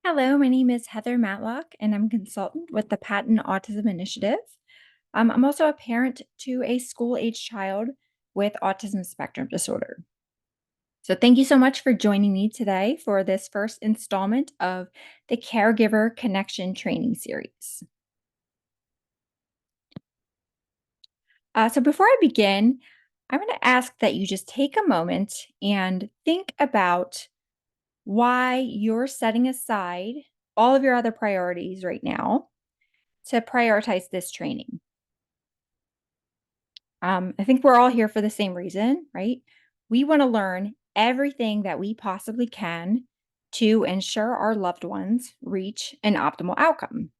Hello, my name is Heather Matlock, and I'm a consultant with the Patent Autism Initiative. I'm also a parent to a school-age child with autism spectrum disorder. So thank you so much for joining me today for this first installment of the Caregiver Connection Training Series. So before I begin, I'm going to ask that you just take a moment and think about why you're setting aside all of your other priorities right now to prioritize this training. I think we're all here for the same reason, right? We want to learn everything that we possibly can to ensure our loved ones reach an optimal outcome.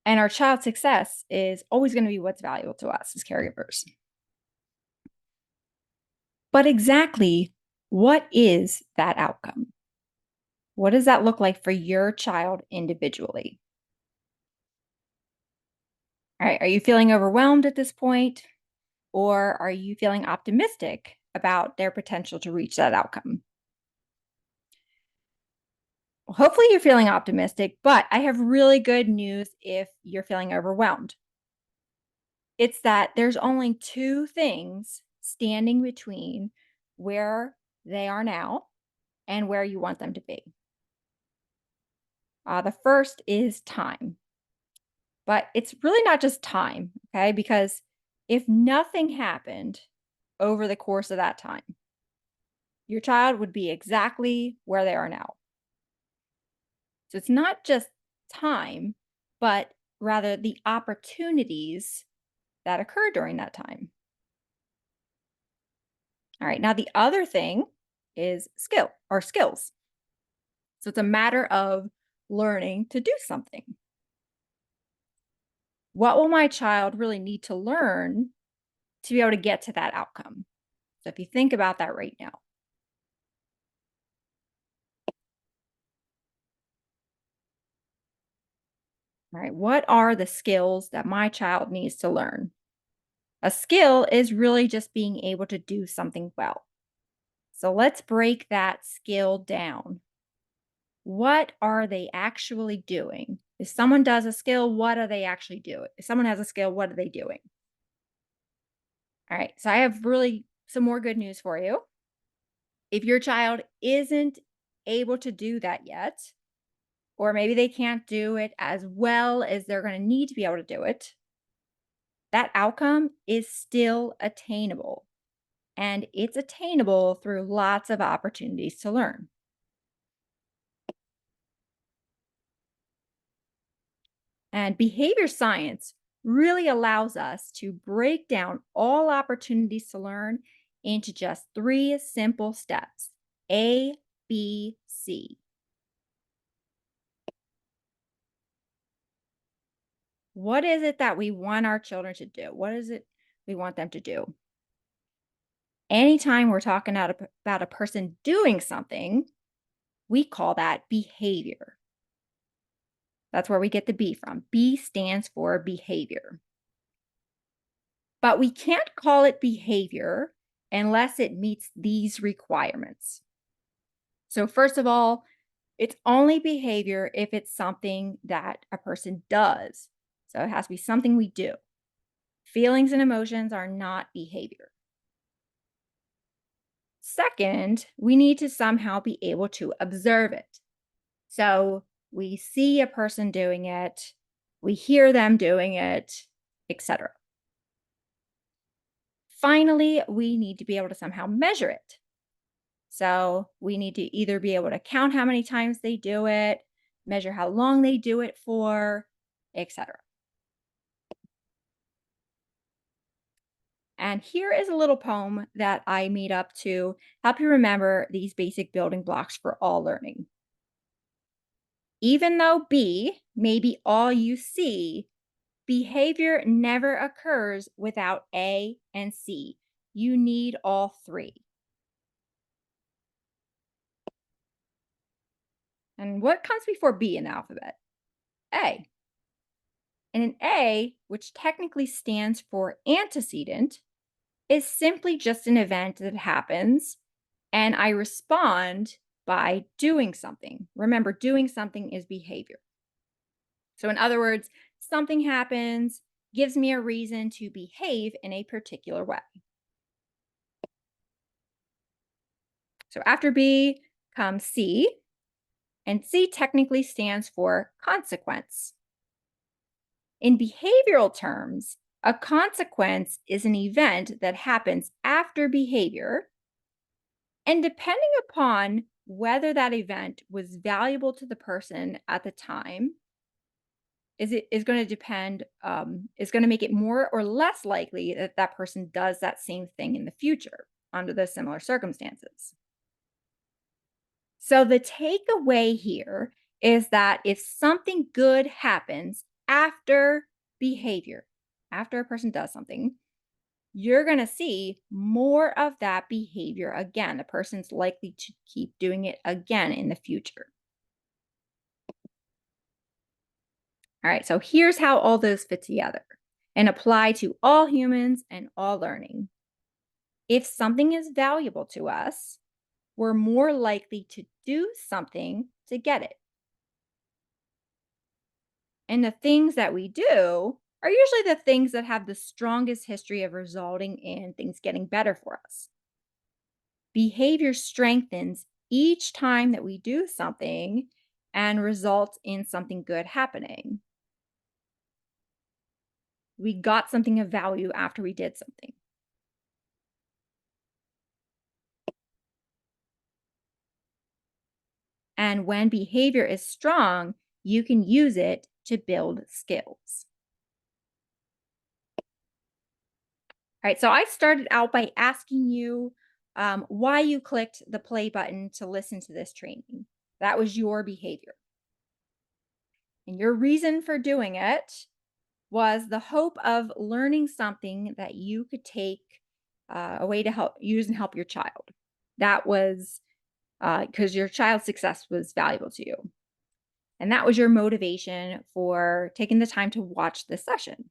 And our child's success is always going to be what's valuable to us as caregivers. But exactly what is that outcome? What does that look like for your child individually? All right, are you feeling overwhelmed at this point? Or are you feeling optimistic about their potential to reach that outcome? Well, hopefully you're feeling optimistic, but I have really good news if you're feeling overwhelmed. It's that there's only two things standing between where they are now and where you want them to be. The first is time, but it's really not just time, okay? Because if nothing happened over the course of that time, your child would be exactly where they are now. So it's not just time, but rather the opportunities that occur during that time. All right, now the other thing is skills. So it's a matter of learning to do something. What will my child really need to learn to be able to get to that outcome? So if you think about that right now. All right, what are the skills that my child needs to learn? A skill is really just being able to do something well. So let's break that skill down. What are they actually doing? If someone does a skill, what are they actually doing? If someone has a skill, what are they doing? All right, so I have really some more good news for you. If your child isn't able to do that yet, or maybe they can't do it as well as they're going to need to be able to do it, that outcome is still attainable. And it's attainable through lots of opportunities to learn. And behavior science really allows us to break down all opportunities to learn into just three simple steps: A, B, C. What is it that we want our children to do? What is it we want them to do? Anytime we're talking about a person doing something, we call that behavior. That's where we get the B from. B stands for behavior. But we can't call it behavior unless it meets these requirements. So first of all, it's only behavior if it's something that a person does. So it has to be something we do. Feelings and emotions are not behavior. Second, we need to somehow be able to observe it. So we see a person doing it, we hear them doing it, etc. Finally, we need to be able to somehow measure it. So we need to either be able to count how many times they do it, measure how long they do it for, etc. And here is a little poem that I made up to help you remember these basic building blocks for all learning. Even though B may be all you see, behavior never occurs without A and C. You need all three. And what comes before B in the alphabet? A. And an A, which technically stands for antecedent, is simply just an event that happens and I respond by doing something. Remember, doing something is behavior. So, in other words, something happens, gives me a reason to behave in a particular way. So, after B comes C, and C technically stands for consequence. In behavioral terms, a consequence is an event that happens after behavior, and depending upon whether that event was valuable to the person at the time, is going to depend, is going to make it more or less likely that that person does that same thing in the future under the similar circumstances. So the takeaway here is that if something good happens after behavior, after a person does something, you're going to see more of that behavior again. The person's likely to keep doing it again in the future. All right, so here's how all those fit together and apply to all humans and all learning. If something is valuable to us, we're more likely to do something to get it. And the things that we do are usually the things that have the strongest history of resulting in things getting better for us. Behavior strengthens each time that we do something and results in something good happening. We got something of value after we did something. And when behavior is strong, you can use it to build skills. All right, so I started out by asking you why you clicked the play button to listen to this training. That was your behavior. And your reason for doing it was the hope of learning something that you could take a way to help use and help your child. That was because your child's success was valuable to you. And that was your motivation for taking the time to watch this session.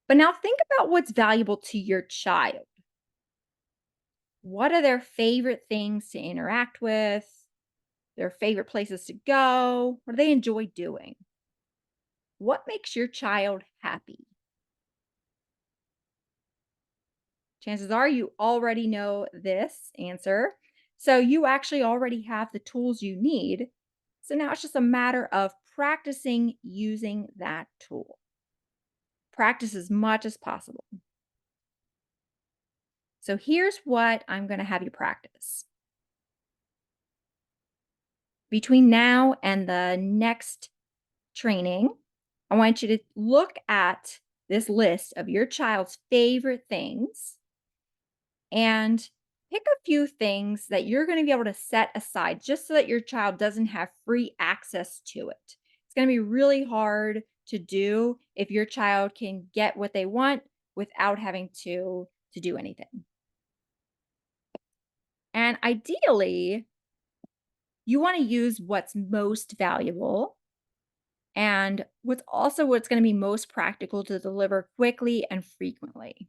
But now think about what's valuable to your child. What are their favorite things to interact with? Their favorite places to go? What do they enjoy doing? What makes your child happy? Chances are you already know this answer. So you actually already have the tools you need. So now it's just a matter of practicing using that tool. Practice as much as possible. So here's what I'm going to have you practice. Between now and the next training, I want you to look at this list of your child's favorite things and pick a few things that you're going to be able to set aside just so that your child doesn't have free access to it. It's going to be really hard to do if your child can get what they want without having to do anything. And ideally, you want to use what's most valuable and what's going to be most practical to deliver quickly and frequently.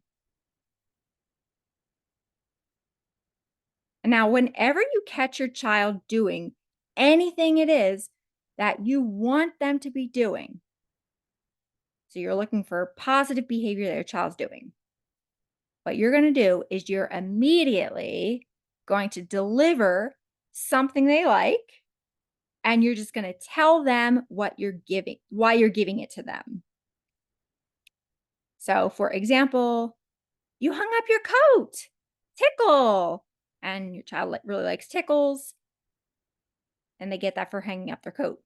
And now, whenever you catch your child doing anything it is that you want them to be doing, so you're looking for positive behavior that your child's doing, what you're going to do is you're immediately going to deliver something they like, and you're just going to tell them what you're giving, why you're giving it to them. So, for example, you hung up your coat, tickle, and your child really likes tickles, and they get that for hanging up their coat.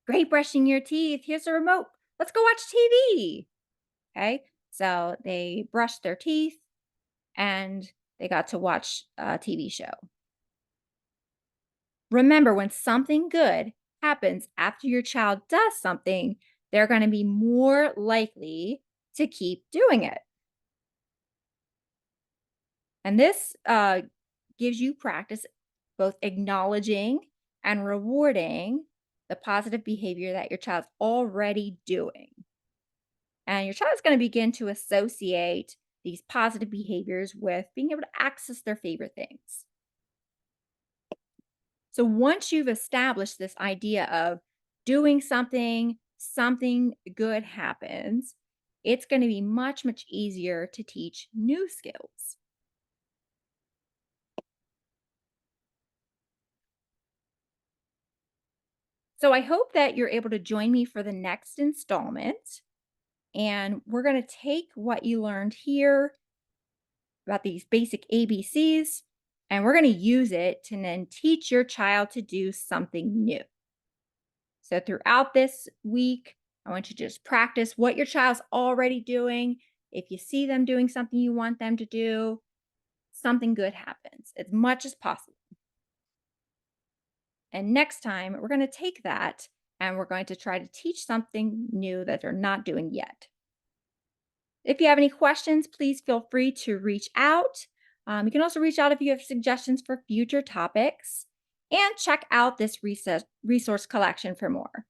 Great brushing your teeth. Here's the remote. Let's go watch TV. Okay. So they brushed their teeth and they got to watch a TV show. Remember, when something good happens after your child does something, they're going to be more likely to keep doing it. And this gives you practice both acknowledging and rewarding the positive behavior that your child's already doing. And your child's going to begin to associate these positive behaviors with being able to access their favorite things. So once you've established this idea of doing something, something good happens, it's going to be much, much easier to teach new skills. So I hope that you're able to join me for the next installment. And we're going to take what you learned here about these basic ABCs and we're going to use it to then teach your child to do something new. So throughout this week, I want you to just practice what your child's already doing. If you see them doing something you want them to do, something good happens as much as possible. And next time, we're going to take that and we're going to try to teach something new that they're not doing yet. If you have any questions, please feel free to reach out. You can also reach out if you have suggestions for future topics and check out this resource collection for more.